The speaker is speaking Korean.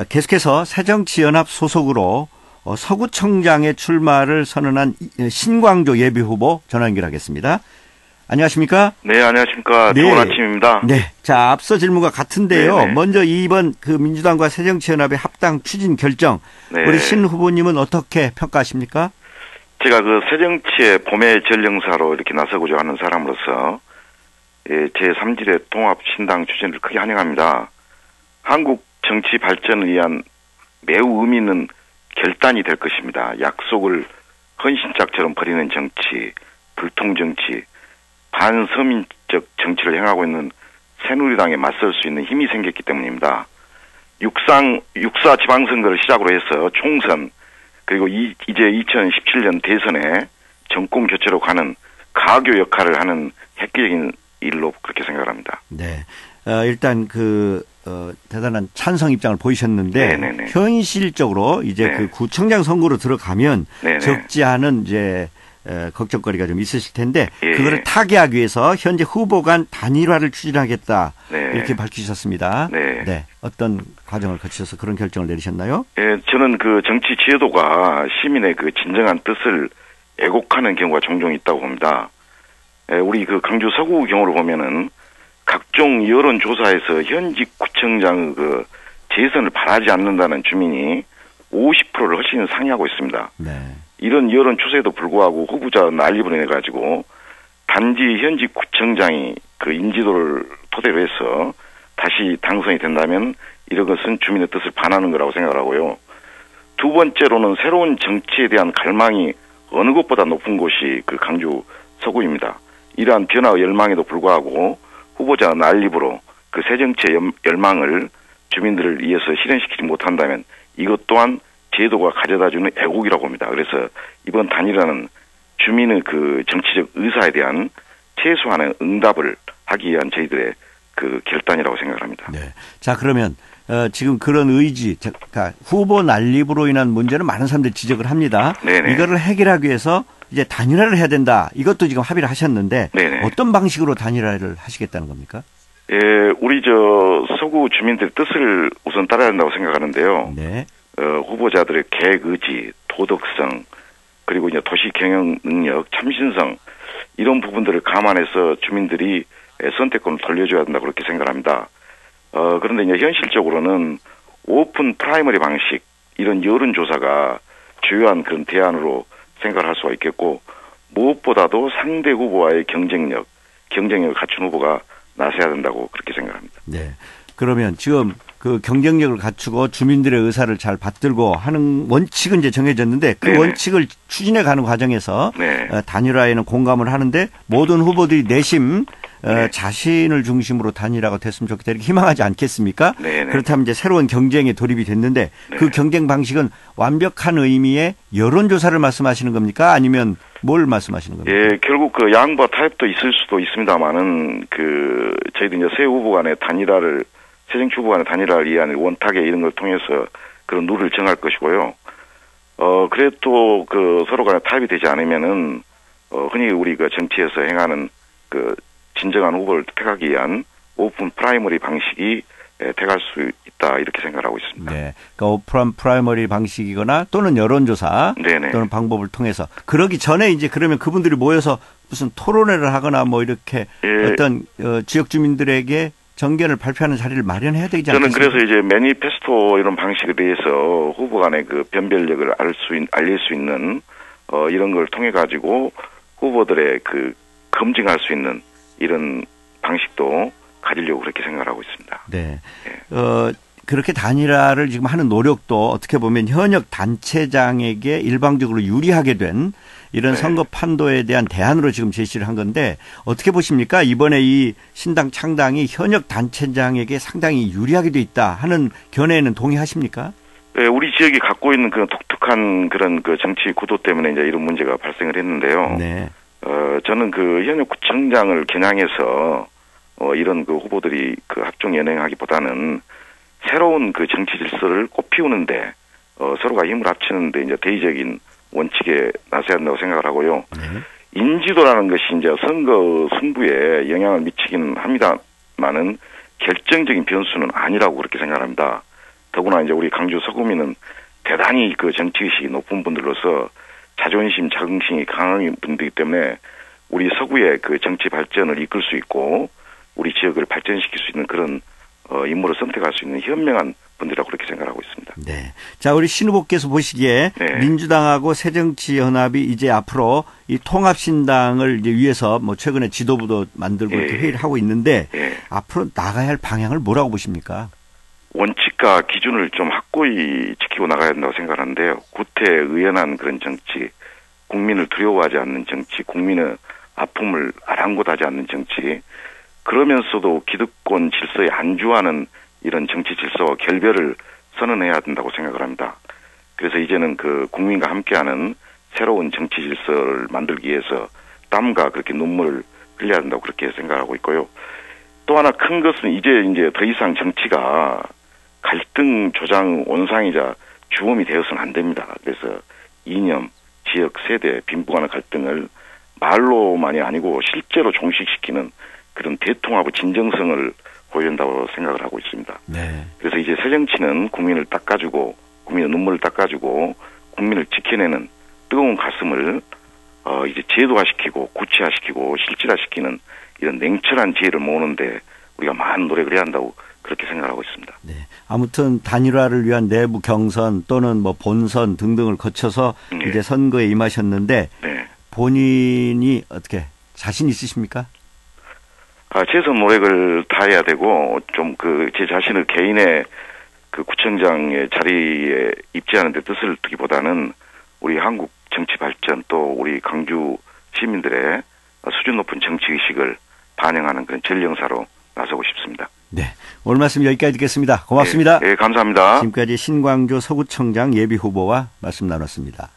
계속해서 새정치연합 소속으로 서구청장의 출마를 선언한 신광조 예비후보 전화 연결하겠습니다. 안녕하십니까? 네, 안녕하십니까. 네. 좋은 아침입니다. 네. 자, 앞서 질문과 같은데요. 네네. 먼저 이번 그 민주당과 새정치연합의 합당 추진 결정, 네. 우리 신 후보님은 어떻게 평가하십니까? 제가 그 새정치의 봄의 전령사로 이렇게 나서고자 하는 사람으로서 제3지대 통합 신당 추진을 크게 환영합니다. 한국 정치 발전을 위한 매우 의미 있는 결단이 될 것입니다. 약속을 헌신짝처럼 버리는 정치, 불통정치, 반서민적 정치를 행하고 있는 새누리당에 맞설 수 있는 힘이 생겼기 때문입니다. 육사 지방선거를 시작으로 해서 총선, 그리고 이제 2017년 대선에 정권 교체로 가는 가교 역할을 하는 획기적인 일로 그렇게 생각합니다. 네. 일단 대단한 찬성 입장을 보이셨는데, 네네네. 현실적으로 이제 네. 그 구청장 선거로 들어가면 네네. 적지 않은 이제 걱정거리가 좀 있으실 텐데, 예. 그거를 타개하기 위해서 현재 후보 간 단일화를 추진하겠다. 네. 이렇게 밝히셨습니다. 네. 어떤 과정을 거치셔서 그런 결정을 내리셨나요? 예, 저는 그 정치 지혜도가 시민의 그 진정한 뜻을 애곡하는 경우가 종종 있다고 봅니다. 우리 그 강주 서구 경우를 보면은 각종 여론조사에서 현직 구청장 그 재선을 바라지 않는다는 주민이 50%를 훨씬 상회하고 있습니다. 네. 이런 여론 추세에도 불구하고 후보자 난립을 해가지고 단지 현직 구청장이 그 인지도를 토대로 해서 다시 당선이 된다면 이런 것은 주민의 뜻을 반하는 거라고 생각하고요. 두 번째로는 새로운 정치에 대한 갈망이 어느 곳보다 높은 곳이 그 강주 서구입니다. 이러한 변화의 열망에도 불구하고 후보자 난립으로 그 새정치의 열망을 주민들을 위해서 실현시키지 못한다면 이것 또한 제도가 가져다주는 애국이라고 봅니다. 그래서 이번 단일화는 주민의 그 정치적 의사에 대한 최소한의 응답을 하기 위한 저희들의 그 결단이라고 생각합니다. 네. 자, 그러면 지금 그런 의지, 그러니까 후보 난립으로 인한 문제는 많은 사람들이 지적을 합니다. 네네. 이거를 해결하기 위해서 이제 단일화를 해야 된다. 이것도 지금 합의를 하셨는데, 네네. 어떤 방식으로 단일화를 하시겠다는 겁니까? 예, 우리 서구 주민들의 뜻을 우선 따라야 한다고 생각하는데요. 네. 후보자들의 계획 의지, 도덕성, 그리고 이제 도시 경영 능력, 참신성 이런 부분들을 감안해서 주민들이 선택권을 돌려줘야 된다 그렇게 생각합니다. 그런데 이제 현실적으로는 오픈 프라이머리 방식 이런 여론조사가 주요한 그런 대안으로 생각할 수가 있겠고 무엇보다도 상대 후보와의 경쟁력을 갖춘 후보가 나서야 된다고 그렇게 생각합니다. 네. 그러면 지금 그 경쟁력을 갖추고 주민들의 의사를 잘 받들고 하는 원칙은 이제 정해졌는데 그 네네. 원칙을 추진해 가는 과정에서 네. 단일화에는 공감을 하는데 모든 후보들이 내심 네. 자신을 중심으로 단일화가 됐으면 좋겠다 이렇게 희망하지 않겠습니까? 네네. 그렇다면 이제 새로운 경쟁에 돌입이 됐는데 그 네. 경쟁 경쟁 방식은 완벽한 의미의 여론조사를 말씀하시는 겁니까? 아니면 뭘 말씀하시는 겁니까? 예, 결국 그 양과 타협도 있을 수도 있습니다만은 저희도 이제 새 후보 간의 단일화를 새정치 후보 간의 단일화를 위한 원탁에 이런 걸 통해서 그런 룰을 정할 것이고요. 그래도 서로 간에 타협이 되지 않으면은 흔히 우리 정치에서 행하는 진정한 후보를 택하기 위한 오픈 프라이머리 방식이 택할 수 있다 이렇게 생각하고 있습니다. 네, 그러니까 오픈 프라이머리 방식이거나 또는 여론조사 네네. 또는 방법을 통해서 그러기 전에 이제 그러면 그분들이 모여서 무슨 토론회를 하거나 뭐 이렇게 예. 어떤 지역 주민들에게 정견을 발표하는 자리를 마련해야 되지 않겠습니까? 저는 그래서 이제 매니페스토 이런 방식에 대해서 후보 간의 변별력을 알릴 수 있는 이런 걸 통해 가지고 후보들의 검증할 수 있는 이런 방식도 가지려고 그렇게 생각을 하고 있습니다. 네. 그렇게 단일화를 지금 하는 노력도 어떻게 보면 현역 단체장에게 일방적으로 유리하게 된 이런 네. 선거 판도에 대한 대안으로 지금 제시를 한 건데 어떻게 보십니까? 이번에 이 신당 창당이 현역 단체장에게 상당히 유리하게 돼 있다 하는 견해에는 동의하십니까? 네, 우리 지역이 갖고 있는 독특한 그런 정치 구도 때문에 이제 이런 문제가 발생을 했는데요. 네. 저는 현역 구청장을 겨냥해서 이런 후보들이 합종 연행하기보다는 새로운 정치 질서를 꽃피우는데 서로가 힘을 합치는데 이제 대의적인 원칙에 나서야 한다고 생각을 하고요. 네. 인지도라는 것이 이제 선거 승부에 영향을 미치기는 합니다만은 결정적인 변수는 아니라고 그렇게 생각합니다. 더구나 이제 우리 강주 서구민은 대단히 그 정치의식이 높은 분들로서 자존심, 자긍심이 강한 분들이기 때문에 우리 서구의 그 정치 발전을 이끌 수 있고 우리 지역을 발전시킬 수 있는 그런 인물을 선택할 수 있는 현명한 분들이라고 그렇게 생각하고 있습니다. 네. 자, 우리 신 후보께서 보시기에 네. 민주당하고 새정치연합이 이제 앞으로 이 통합신당을 이제 위해서 뭐 최근에 지도부도 만들고 이렇게 회의를 하고 있는데 앞으로 나가야 할 방향을 뭐라고 보십니까? 원칙과 기준을 좀 확고히 지키고 나가야 된다고 생각하는데요. 구태의연한 그런 정치, 국민을 두려워하지 않는 정치, 국민의 아픔을 아랑곳하지 않는 정치, 그러면서도 기득권 질서에 안주하는 이런 정치 질서와 결별을 선언해야 된다고 생각을 합니다. 그래서 이제는 그 국민과 함께하는 새로운 정치 질서를 만들기 위해서 땀과 그렇게 눈물을 흘려야 된다고 그렇게 생각하고 있고요. 또 하나 큰 것은 이제 더 이상 정치가 갈등 조장 온상이자 주범이 되어서는 안 됩니다. 그래서 이념, 지역, 세대, 빈부간의 갈등을 말로만이 아니고 실제로 종식시키는 그런 대통합의 진정성을 보여준다고 생각을 하고 있습니다. 네. 그래서 이제 새정치는 국민을 닦아주고 국민의 눈물을 닦아주고 국민을 지켜내는 뜨거운 가슴을 이제 제도화시키고 구체화시키고 실질화시키는 이런 냉철한 지혜를 모으는데 우리가 많은 노력을 해야 한다고 그렇게 생각하고 있습니다. 네. 아무튼 단일화를 위한 내부 경선 또는 뭐 본선 등등을 거쳐서 이제 선거에 임하셨는데 본인이 어떻게 자신 있으십니까? 최선 노력을 다해야 되고 좀 제 자신을 개인의 그 구청장의 자리에 입지하는 데 뜻을 두기보다는 우리 한국 정치 발전 또 우리 강주 시민들의 수준 높은 정치 의식을 반영하는 그런 전령사로 나서고 싶습니다. 네. 오늘 말씀 여기까지 듣겠습니다. 고맙습니다. 네, 감사합니다. 지금까지 신광조 서구청장 예비후보와 말씀 나눴습니다.